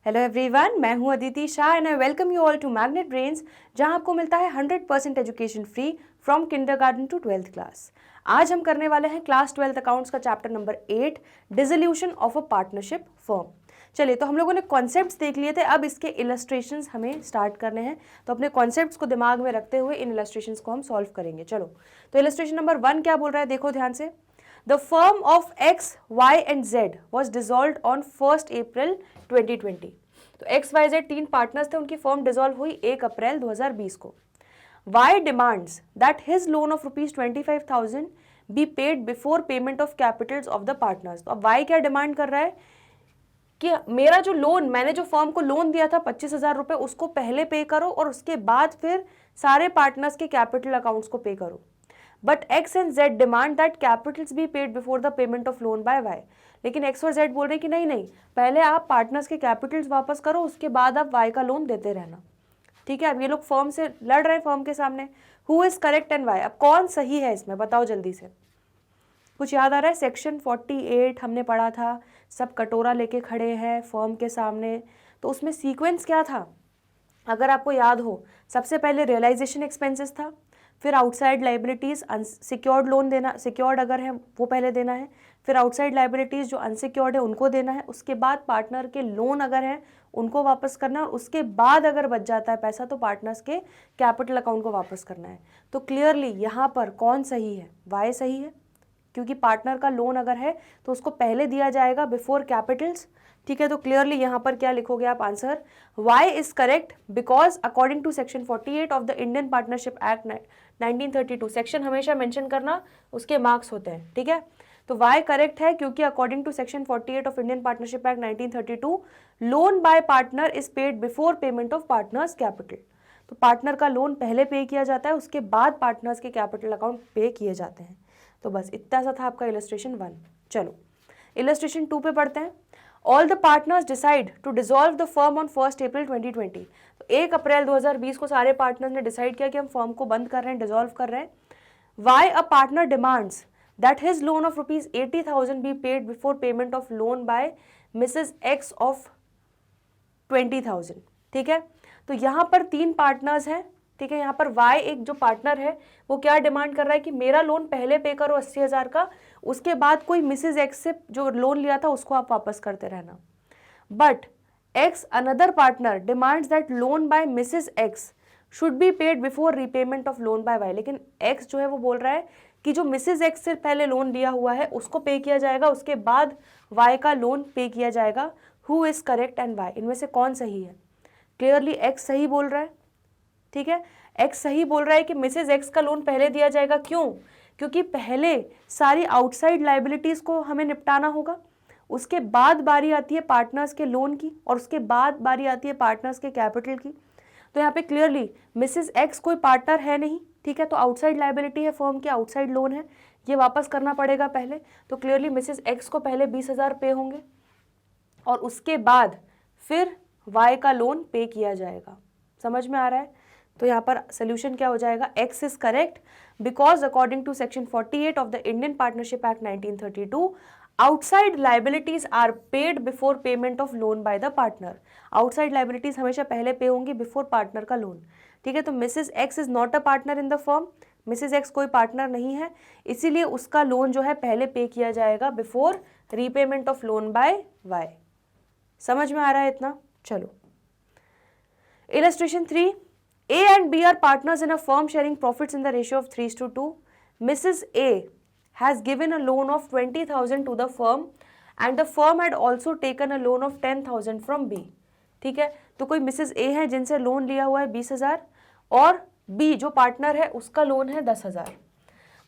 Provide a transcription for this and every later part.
Hello everyone, मैं हूं Aditi Shah and I welcome you all to magnet brains, जहां आपको मिलता है 100% education free from kindergarten to 12th class. आज हम करने वाले हैं क्लास 12th अकाउंट्स का chapter number 8, dissolution of a partnership firm. चलिए, तो हम लोगों ने कॉन्सेप्ट्स देख लिए थे, अब इसके इलस्ट्रेशंस हमें स्टार्ट करने हैं। तो अपने कॉन्सेप्ट्स को दिमाग में रखते हुए इन इलस्ट्रेशंस को हम सॉल्व करेंगे। चलो, तो इलस्ट्रेशन नंबर 1 क्या बोल रहा है, देखो ध्यान से। The firm of X, Y and Z was dissolved on 1st April 2020। तो X, Y, Z तीन पार्टनर्स थे, उनकी फर्म डिसॉल्व हुई 1 अप्रैल 2020 को। Y demands that his loan of ₹25,000 be paid before payment of capitals of the partners। तो अब Y क्या demand कर रहा है कि मेरा जो लोन, मैंने जो फर्म को लोन दिया था 25,000 रुपये, उसको पहले पे करो और उसके बाद फिर सारे पार्टनर्स के कैपिटल अकाउंट्स को पे करो। But X and Z demand that Capitals B paid before the payment of loan by Y। लेकिन X और Z बोल रहे हैं कि नहीं नहीं, पहले आप पार्टनर्स के कैपिटल्स वापस करो, उसके बाद आप Y का लोन देते रहना। ठीक है, अब ये लोग फर्म से लड़ रहे हैं, फर्म के सामने। Who is correct and why, अब कौन सही है इसमें, बताओ जल्दी से। कुछ याद आ रहा है? सेक्शन 48 हमने पढ़ा था, सब कटोरा लेके खड़े हैं फर्म के सामने। तो उसमें सीक्वेंस क्या था, अगर आपको याद हो, सबसे पहले रियलाइजेशन एक्सपेंसेस था, फिर आउटसाइड लाइबिलिटीज, अनसिक्योर्ड लोन देना, सिक्योर्ड अगर है वो पहले देना है, फिर आउटसाइड लाइबिलिटीज जो अनसिक्योर्ड है उनको देना है, उसके बाद पार्टनर के लोन अगर है उनको वापस करना है, और उसके बाद अगर बच जाता है पैसा तो पार्टनर्स के कैपिटल अकाउंट को वापस करना है। तो क्लियरली यहाँ पर कौन सही है, वाई सही है, क्योंकि पार्टनर का लोन अगर है तो उसको पहले दिया जाएगा बिफोर कैपिटल्स। ठीक है, तो क्लियरली यहाँ पर क्या लिखोगे आप answer, Y is correct because according to section 48 of the Indian partnership act 1932, section हमेशा मेंशन करना, उसके मार्क्स होते हैं। ठीक है, तो Y करेक्ट है क्योंकि according to section 48 of Indian partnership act 1932, loan by partner is paid before payment of partners capital. तो पार्टनर का लोन पहले पे किया जाता है, उसके बाद पार्टनर्स के कैपिटल अकाउंट पे किए जाते हैं। तो बस इतना सा था आपका इलस्ट्रेशन 1। चलो इलस्ट्रेशन 2 पे पढ़ते हैं। All the partners decide to dissolve the firm on 1st April 2020। तो 1 अप्रैल 2020 को सारे पार्टनर्स ने डिसाइड किया कि हम फर्म को बंद कर रहे हैं, डिसॉल्व कर रहे हैं। Y a partner demands that his loan of ₹80,000 be paid before payment of loan by Mrs X of 20,000। ठीक है, तो यहाँ पर तीन पार्टनर्स हैं। ठीक है, यहाँ पर Y एक जो पार्टनर है वो क्या डिमांड कर रहा है कि मेरा लोन पहले पे करो 80,000 का, उसके बाद कोई मिसेज एक्स से जो लोन लिया था उसको आप वापस करते रहना। But X another partner demands that loan by Mrs X should be paid before repayment of loan by Y। लेकिन X जो है वो बोल रहा है कि जो मिसेज एक्स से पहले लोन लिया हुआ है उसको पे किया जाएगा, उसके बाद Y का लोन पे किया जाएगा। Who is correct and why, इनमें से कौन सही है? क्लियरली X सही बोल रहा है। ठीक है, X सही बोल रहा है कि मिसेज एक्स का लोन पहले दिया जाएगा। क्यों? क्योंकि पहले सारी आउटसाइड लाइबिलिटीज को हमें निपटाना होगा, उसके बाद बारी आती है पार्टनर्स के लोन की, और उसके बाद बारी आती है पार्टनर्स के कैपिटल की। तो यहाँ पे क्लियरली मिसेज एक्स कोई पार्टनर है नहीं। ठीक है, तो आउटसाइड लाइबिलिटी है फर्म की, आउटसाइड लोन है, ये वापस करना पड़ेगा पहले। तो क्लियरली मिसेज एक्स को पहले 20,000 पे होंगे और उसके बाद फिर Y का लोन पे किया जाएगा। समझ में आ रहा है? तो यहाँ पर सोल्यूशन क्या हो जाएगा, X is correct because according to section 48 of the Indian partnership act 1932, outside liabilities are paid before payment of loan by the partner. Outside liabilities हमेशा पहले पे होंगी बिफोर पार्टनर का लोन। ठीक है, तो Mrs X is not a partner in the firm, Mrs X कोई partner नहीं है, इसीलिए उसका लोन जो है पहले पे किया जाएगा before repayment of loan by Y। समझ में आ रहा है इतना? चलो illustration 3, A and B are partners in a firm sharing profits in the ratio of 3:2. Mrs. A has given a loan of 20,000 to the firm and the firm had also taken a loan of 10,000 from B. ठीक है, तो कोई Mrs A है जिनसे loan लिया हुआ है 20,000 और B जो पार्टनर है उसका लोन है 10,000।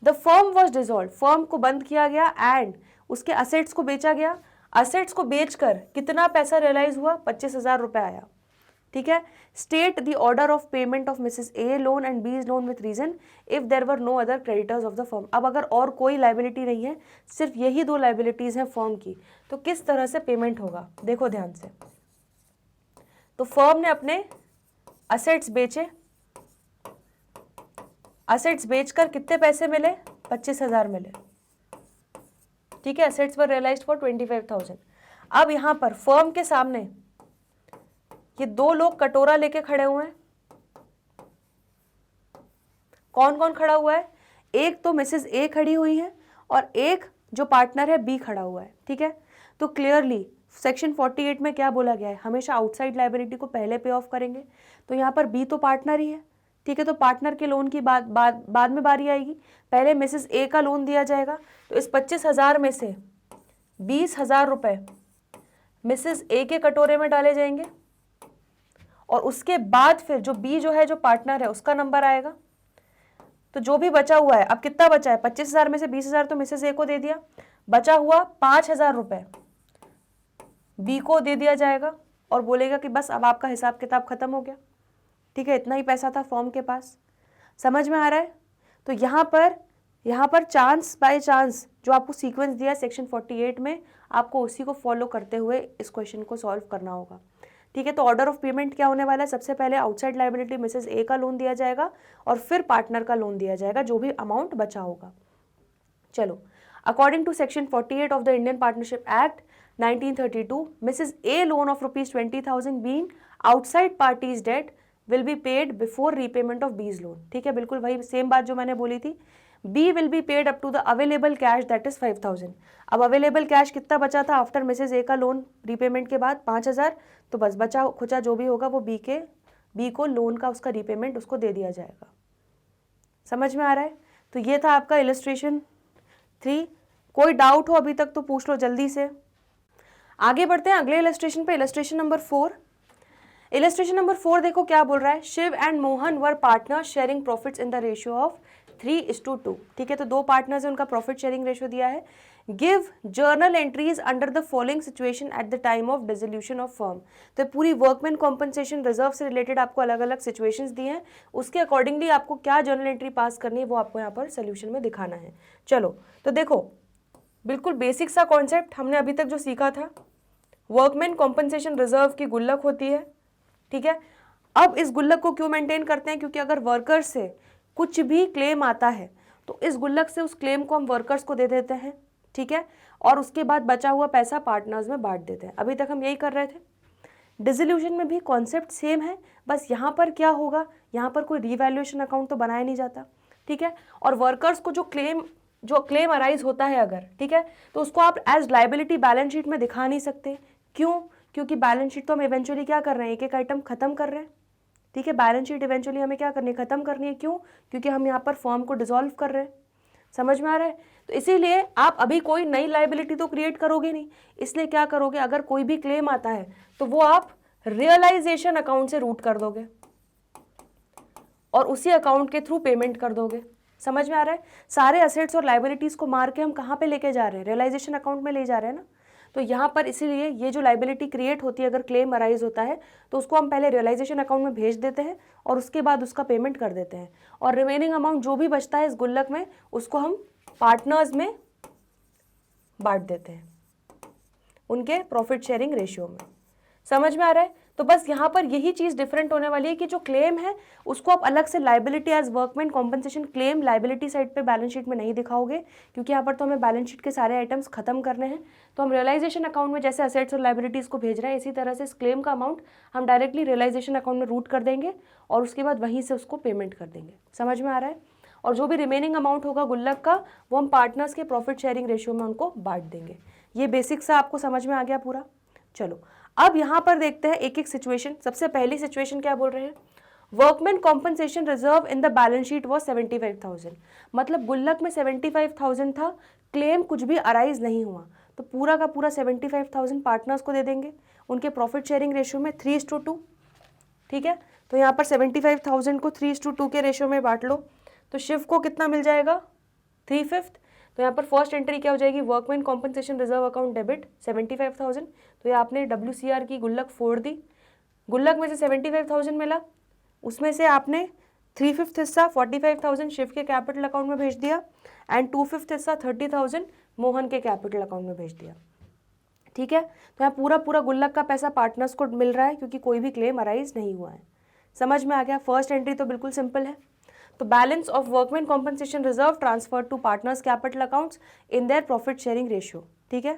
The firm was dissolve, firm को बंद किया गया एंड उसके असेट्स को बेचा गया। असेट्स को बेचकर कितना पैसा रियलाइज हुआ? 25,000 रुपये आया। ठीक है, state the order of payment of Mrs A loan and B loan with reason if there were no other creditors of the firm. अब अगर और कोई लाइबिलिटी नहीं है, सिर्फ यही दो लाइबिलिटीज हैं फर्म की, तो किस तरह से पेमेंट होगा? देखो ध्यान से। तो फर्म ने अपने असेट्स बेचे, असेट्स बेचकर कितने पैसे मिले? 25,000 मिले। ठीक है, असेट्स वर रियलाइज्ड फॉर 25,000। अब यहाँ पर फर्म के सामने ये दो लोग कटोरा लेके खड़े हुए हैं, कौन कौन खड़ा हुआ है? एक तो मिसेस ए खड़ी हुई है और एक जो पार्टनर है बी खड़ा हुआ है, ठीक है। तो क्लियरली सेक्शन 48 में क्या बोला गया है, हमेशा आउटसाइड लायबिलिटी को पहले पे ऑफ करेंगे। तो यहाँ पर बी तो पार्टनर ही है, ठीक है, तो पार्टनर के लोन की बाद में बारी आएगी। पहले मिसेस ए का लोन दिया जाएगा, तो इस 25,000 में से 20,000 रुपए मिसेस ए के कटोरे में डाले जाएंगे और उसके बाद फिर जो बी जो है, जो पार्टनर है, उसका नंबर आएगा। तो जो भी बचा हुआ है, अब कितना बचा है, 25,000 में से 20,000 तो मिसेस ए को दे दिया, बचा हुआ 5,000 रुपए बी को दे दिया जाएगा और बोलेगा कि बस अब आपका हिसाब किताब खत्म हो गया, ठीक है, इतना ही पैसा था फॉर्म के पास। समझ में आ रहा है? तो यहाँ पर चांस बाय चांस जो आपको सीक्वेंस दिया है सेक्शन 48 में, आपको उसी को फॉलो करते हुए इस क्वेश्चन को सॉल्व करना होगा, ठीक है। तो ऑर्डर ऑफ पेमेंट क्या होने वाला है, सबसे पहले आउटसाइड लायबिलिटी मिसेस ए का लोन दिया जाएगा और फिर पार्टनर का लोन दिया जाएगा, जो भी अमाउंट बचा होगा। चलो, according to section 48 of the Indian partnership act 1932, Mrs. A loan of rupees 20,000 being outside parties debt will be paid before repayment of B's loan, ठीक है, बिल्कुल वही सेम बात जो मैंने बोली थी। B will be paid up to the available cash that is 5,000। अब अवेलेबल कैश कितना बचा था आफ्टर मिसेज ए का लोन रीपेमेंट के बाद? 5,000। तो बस बचा खुचा जो भी होगा वो बी को लोन का उसका रीपेमेंट उसको दे दिया जाएगा। समझ में आ रहा है? तो ये था आपका इलस्ट्रेशन 3। कोई डाउट हो अभी तक तो पूछ लो जल्दी से। आगे बढ़ते हैं अगले इलस्ट्रेशन पे, इलस्ट्रेशन नंबर 4। इलस्ट्रेशन नंबर 4 देखो क्या बोल रहा है, Shiv and Mohan were partner sharing profits in the ratio of 3:2, ठीक है। तो दो पार्टनर्स हैं, उनका प्रॉफिट शेयरिंग रेशियो दिया है। Give journal entries under the following situation at the time of dissolution of firm. तो पूरी वर्कमैन कॉम्पनसेशन रिजर्व से रिलेटेड आपको अलग अलग सिचुएशंस दी हैं, उसके अकॉर्डिंगली आपको क्या जर्नल एंट्री पास करनी है वो आपको यहाँ पर सोल्यूशन में दिखाना है। चलो, तो देखो बिल्कुल बेसिक सा कॉन्सेप्ट हमने अभी तक जो सीखा था, वर्कमैन कॉम्पनसेशन रिजर्व की गुल्लक होती है, ठीक है। अब इस गुल्लक को क्यों मेंटेन करते हैं, क्योंकि अगर वर्कर से कुछ भी क्लेम आता है तो इस गुल्लक से उस क्लेम को हम वर्कर्स को दे देते हैं, ठीक है, और उसके बाद बचा हुआ पैसा पार्टनर्स में बांट देते हैं। अभी तक हम यही कर रहे थे। डिसोल्यूशन में भी कॉन्सेप्ट सेम है, बस यहाँ पर क्या होगा, यहाँ पर कोई रीवैल्यूएशन अकाउंट तो बनाया नहीं जाता, ठीक है। और वर्कर्स को जो क्लेम अराइज होता है अगर, ठीक है, तो उसको आप एज लाइबिलिटी बैलेंस शीट में दिखा नहीं सकते। क्यों? क्योंकि बैलेंस शीट तो हम इवेंचुअली क्या कर रहे हैं, एक एक आइटम खत्म कर रहे हैं, ठीक है। बैलेंस शीट इवेंचुअली हमें क्या करनी है, खत्म करनी है। क्यों? क्योंकि हम यहाँ पर फर्म को डिसॉल्व कर रहे हैं। समझ में आ रहा है? तो इसीलिए आप अभी कोई नई लाइबिलिटी तो क्रिएट करोगे नहीं, इसलिए क्या करोगे, अगर कोई भी क्लेम आता है तो वो आप रियलाइजेशन अकाउंट से रूट कर दोगे और उसी अकाउंट के थ्रू पेमेंट कर दोगे। समझ में आ रहा है? सारे असेट्स और लाइबिलिटीज को मार के हम कहाँ पे लेके जा रहे हैं, रियलाइजेशन अकाउंट में ले जा रहे हैं ना। तो यहाँ पर इसीलिए ये जो लाइबिलिटी क्रिएट होती है, अगर क्लेम अराइज होता है तो उसको हम पहले रियलाइजेशन अकाउंट में भेज देते हैं और उसके बाद उसका पेमेंट कर देते हैं, और रिमेनिंग अमाउंट जो भी बचता है इस गुल्लक में उसको हम पार्टनर्स में बांट देते हैं उनके प्रॉफिट शेयरिंग रेशियो में। समझ में आ रहा है? तो बस यहाँ पर यही चीज़ डिफरेंट होने वाली है कि जो क्लेम है उसको आप अलग से liability as workman compensation claim liability side पे बैलेंस शीट में नहीं दिखाओगे, क्योंकि यहाँ पर तो हमें बैलेंस शीट के सारे आइटम्स खत्म करने हैं। तो हम रियलाइजेशन अकाउंट में जैसे असेट्स और लाइबिलिटीज़ को भेज रहे हैं, इसी तरह से इस क्लेम का अमाउंट हम डायरेक्टली रियलाइजेशन अकाउंट में रूट कर देंगे और उसके बाद वहीं से उसको पेमेंट कर देंगे। समझ में आ रहा है? और जो भी रिमेनिंग अमाउंट होगा गुल्लक का वो हम पार्टनर्स के प्रॉफिट शेयरिंग रेशियो में उनको बांट देंगे। ये बेसिक सा आपको समझ में आ गया पूरा। चलो, अब यहाँ पर देखते हैं एक एक सिचुएशन। सबसे पहली सिचुएशन क्या बोल रहे हैं, workman compensation reserve in the balance sheet was 75,000। मतलब गुल्लक में 75,000 था, क्लेम कुछ भी अराइज नहीं हुआ, तो पूरा का पूरा 75,000 पार्टनर्स को दे देंगे उनके प्रॉफिट शेयरिंग रेशियो में 3:2, ठीक है। तो यहाँ पर 75,000 को 3:2 के रेशियो में बांट लो, तो शिव को कितना मिल जाएगा, 3/5। तो यहाँ पर फर्स्ट एंट्री क्या हो जाएगी, workman compensation reserve account debit 75,000। तो ये आपने WCR की गुल्लक फोड़ दी, गुल्लक में से 75,000 मिला, उसमें से आपने 3/5 हिस्सा 45,000 शिव के कैपिटल अकाउंट में भेज दिया एंड 2/5 हिस्सा 30,000 मोहन के कैपिटल अकाउंट में भेज दिया, ठीक है। तो यहाँ पूरा पूरा गुल्लक का पैसा पार्टनर्स को मिल रहा है क्योंकि कोई भी क्लेम अराइज नहीं हुआ है। समझ में आ गया? फर्स्ट एंट्री तो बिल्कुल सिंपल है। तो balance of workman compensation reserve transfer to partners capital accounts in their profit sharing ratio, ठीक है।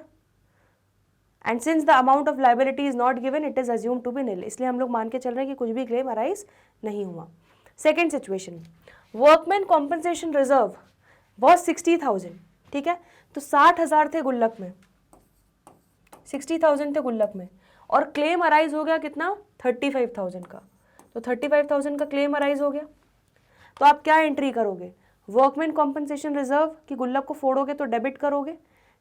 And since the amount of liability is not given it is assume to be nil, इसलिए हम लोग मान के चल रहे हैं कि कुछ भी क्लेम अराइज नहीं हुआ। Second situation, workman compensation reserve was 60,000, ठीक है, तो 60,000 थे गुल्लक में, 60,000 थे गुल्लक में, और क्लेम अराइज हो गया कितना, 35,000 का, तो 35,000 का क्लेम अराइज हो गया। तो आप क्या एंट्री करोगे, वर्कमैन कॉम्पनसेशन रिजर्व की गुल्लक को फोड़ोगे तो डेबिट करोगे,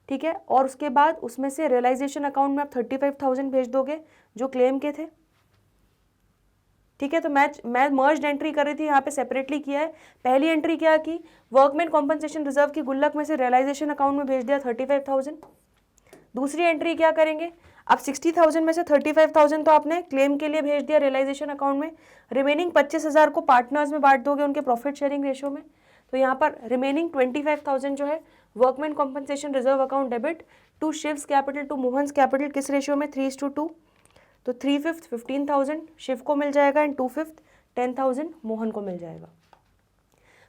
ठीक है, और उसके बाद उसमें से रियलाइजेशन अकाउंट में आप 35,000 भेज दोगे जो क्लेम के थे, ठीक है। तो मैं मर्ज्ड एंट्री कर रही थी, यहाँ पे सेपरेटली किया है। पहली एंट्री क्या की, वर्कमैन कॉम्पनसेशन रिजर्व की गुल्लक में से रियलाइजेशन अकाउंट में भेज दिया 35,000। दूसरी एंट्री क्या करेंगे, अब 60,000 में से 35,000 तो आपने क्लेम के लिए भेज दिया रियलाइजेशन अकाउंट में, रिमेनिंग 25,000 को पार्टनर्स में बांट दोगे उनके प्रॉफिट शेयरिंग रेशियो में। तो यहाँ पर रिमेनिंग 25,000 जो है workman compensation reserve account debit to Shiv's capital to Mohan's capital, किस रेशियो में, 3:2। तो 3/5 15,000 शिव को मिल जाएगा एंड 2/5 10,000 मोहन को मिल जाएगा।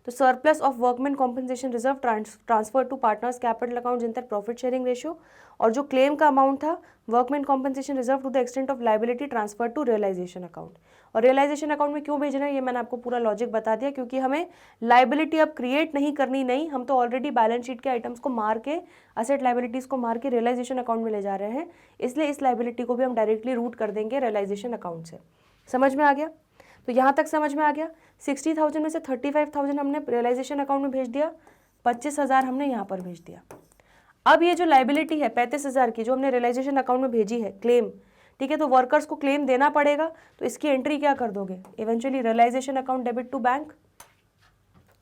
तो surplus of workman compensation reserve transfer to partners capital account in that profit sharing ratio, और जो क्लेम का अमाउंट था workman compensation reserve to the extent of liability transfer to realisation account. और रियलाइजेशन अकाउंट में क्यों भेजना है ये मैंने आपको पूरा लॉजिक बता दिया, क्योंकि हमें लाइबिलिटी अब क्रिएट नहीं करनी, नहीं, हम तो ऑलरेडी बैलेंस शीट के आइटम्स को मार के, असेट लाइबिलिटीज को मार के रियलाइजेशन अकाउंट में ले जा रहे हैं, इसलिए इस लाइबिलिटी को भी हम डायरेक्टली रूट कर देंगे रियलाइजेशन अकाउंट से। समझ में आ गया, तो यहाँ तक समझ में आ गया। 60,000 में से 35,000 हमने रियलाइजेशन अकाउंट में भेज दिया, 25,000 हमने यहाँ पर भेज दिया। अब ये जो लाइबिलिटी है 35,000 की जो हमने रियलाइजेशन अकाउंट में भेजी है क्लेम, ठीक है, तो वर्कर्स को क्लेम देना पड़ेगा, तो इसकी एंट्री क्या कर दोगे, eventually realisation account debit to bank,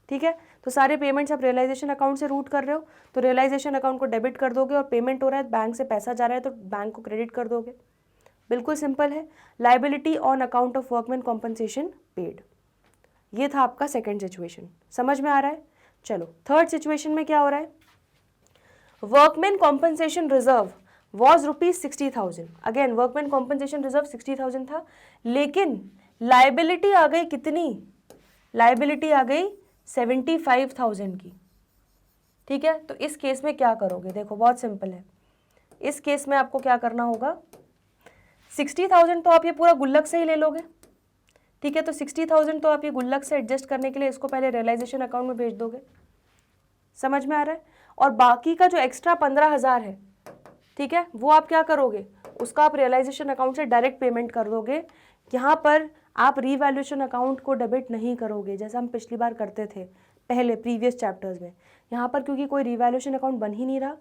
ठीक है। तो सारे पेमेंट्स आप रियलाइजेशन अकाउंट से रूट कर रहे हो, तो रियलाइजेशन अकाउंट को डेबिट कर दोगे, और पेमेंट हो रहा है बैंक से पैसा जा रहा है तो बैंक को क्रेडिट कर दोगे। बिल्कुल सिंपल है, liability on account of workman compensation paid. ये था आपका सेकंड सिचुएशन, समझ में आ रहा है। चलो थर्ड सिचुएशन में क्या हो रहा है, workman compensation reserve was ₹60,000। Again workman compensation reserve 60,000 था, लेकिन लाइबिलिटी आ गई कितनी, लाइबिलिटी आ गई 75,000 की, ठीक है। तो इस केस में क्या करोगे, देखो बहुत सिंपल है, इस केस में आपको क्या करना होगा, 60,000 तो आप ये पूरा गुल्लक से ही ले लोगे, ठीक है। तो 60,000 तो आप ये गुल्लक से एडजस्ट करने के लिए इसको पहले रियलाइजेशन अकाउंट में भेज दोगे, समझ में आ रहा है। और बाकी का जो एक्स्ट्रा 15,000 है, ठीक है, वो आप क्या करोगे, उसका आप रियलाइजेशन अकाउंट से डायरेक्ट पेमेंट कर दोगे। यहाँ पर आप रीवैल्यूएशन अकाउंट को डेबिट नहीं करोगे जैसा हम पिछली बार करते थे पहले प्रीवियस चैप्टर्स में। यहाँ पर क्योंकि कोई रीवैल्यूएशन अकाउंट बन ही नहीं रहा,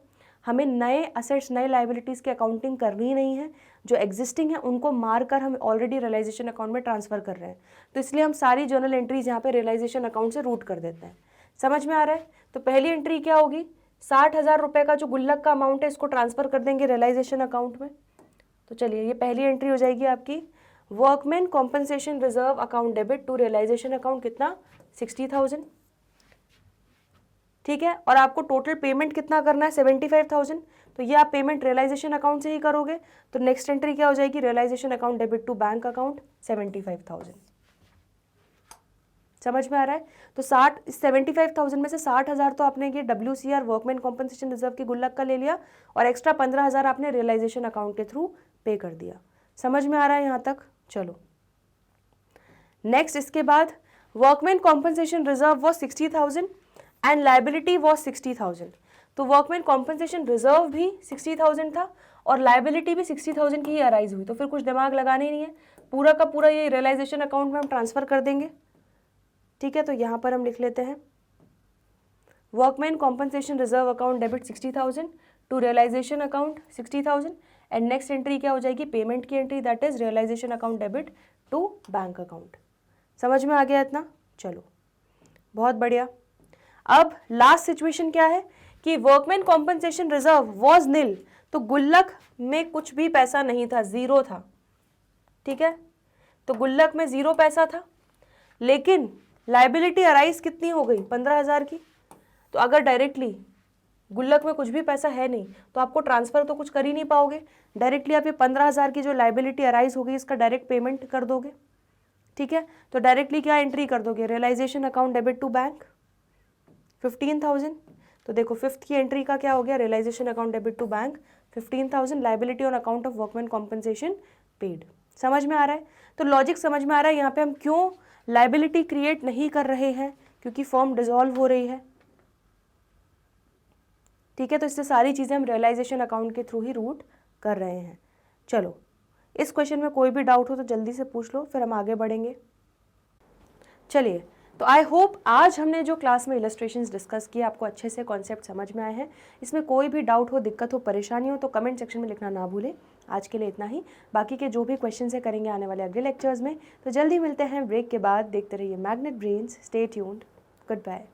हमें नए असेट्स नए लाइबिलिटीज़ की अकाउंटिंग करनी ही नहीं है, जो एग्जिस्टिंग है उनको मार कर हम ऑलरेडी रियलाइजेशन अकाउंट में ट्रांसफर कर रहे हैं, तो इसलिए हम सारी जर्नल एंट्रीज यहाँ पे रियलाइजेशन अकाउंट से रूट कर देते हैं। समझ में आ रहा है। तो पहली एंट्री क्या होगी, 60,000 रुपये का जो गुल्लक का अमाउंट है इसको ट्रांसफर कर देंगे रियलाइजेशन अकाउंट में। तो चलिए ये पहली एंट्री हो जाएगी आपकी, workman compensation reserve account debit to realisation account कितना, 60,000, ठीक है। और आपको टोटल पेमेंट कितना करना है, 75,000, तो ये आप पेमेंट रियलाइजेशन अकाउंट से ही करोगे। तो नेक्स्ट एंट्री क्या हो जाएगी, realisation account debit to bank account 75,000। समझ में आ रहा है। तो 75,000 में से 60,000 तो आपने ये WCR वर्कमैन कॉम्पनसेशन रिजर्व की गुल्लक का ले लिया, और एक्स्ट्रा 15,000 आपने रियलाइजेशन अकाउंट के थ्रू पे कर दिया। समझ में आ रहा है यहाँ तक। चलो नेक्स्ट, इसके बाद workman compensation reserve was 60,000 and liability was 60,000। तो वर्कमैन कॉम्पनसेशन रिजर्व भी 60,000 था और लाइबिलिटी भी 60,000 की ही अराइज हुई, तो फिर कुछ दिमाग लगाना ही नहीं है, पूरा का पूरा ये रियलाइजेशन अकाउंट में हम ट्रांसफर कर देंगे, ठीक है। तो यहाँ पर हम लिख लेते हैं workman compensation reserve account debit 60,000 to realisation account 60,000, and next entry क्या हो जाएगी, पेमेंट की entry, that is realisation account debit to bank account. समझ में आ गया इतना। चलो बहुत बढ़िया। अब लास्ट सिचुएशन क्या है कि वर्कमैन कॉम्पनसेशन रिजर्व वॉज निल, तो गुल्लक में कुछ भी पैसा नहीं था, जीरो था, ठीक है। तो गुल्लक में जीरो पैसा था, लेकिन लाइबिलिटी अराइज कितनी हो गई, 15,000 की। तो अगर डायरेक्टली गुल्लक में कुछ भी पैसा है नहीं तो आपको ट्रांसफर तो कुछ कर ही नहीं पाओगे, डायरेक्टली आप ये 15,000 की जो लाइबिलिटी अराइज होगी इसका डायरेक्ट पेमेंट कर दोगे, ठीक है। तो डायरेक्टली क्या एंट्री कर दोगे, realisation account debit to bank 15,000। तो देखो फिफ्थ की एंट्री का क्या हो गया, realisation account debit to bank 15,000 liability on account of workman compensation paid. समझ में आ रहा है? तो लॉजिक समझ में आ रहा है यहाँ पे हम क्यों लाइबिलिटी क्रिएट नहीं कर रहे हैं, क्योंकि फॉर्म डिसॉल्व हो रही है। ठीक है, तो इससे सारी चीज़ें हम रियलाइजेशन अकाउंट के थ्रू ही रूट कर रहे हैं। चलो, इस क्वेश्चन में कोई भी डाउट हो तो जल्दी से पूछ लो, फिर हम आगे बढ़ेंगे। चलिए, तो आई होप आज हमने जो क्लास में इलस्ट्रेशंस डिस्कस किए आपको अच्छे से कॉन्सेप्ट समझ में आए हैं। इसमें कोई भी डाउट हो, दिक्कत हो, परेशानी हो तो कमेंट सेक्शन में लिखना ना भूलें। आज के लिए इतना ही, बाकी के जो भी क्वेश्चन है करेंगे आने वाले अगले लेक्चर्स में। तो जल्दी मिलते हैं ब्रेक के बाद। देखते रहिए Magnet Brains, stay tuned, good bye.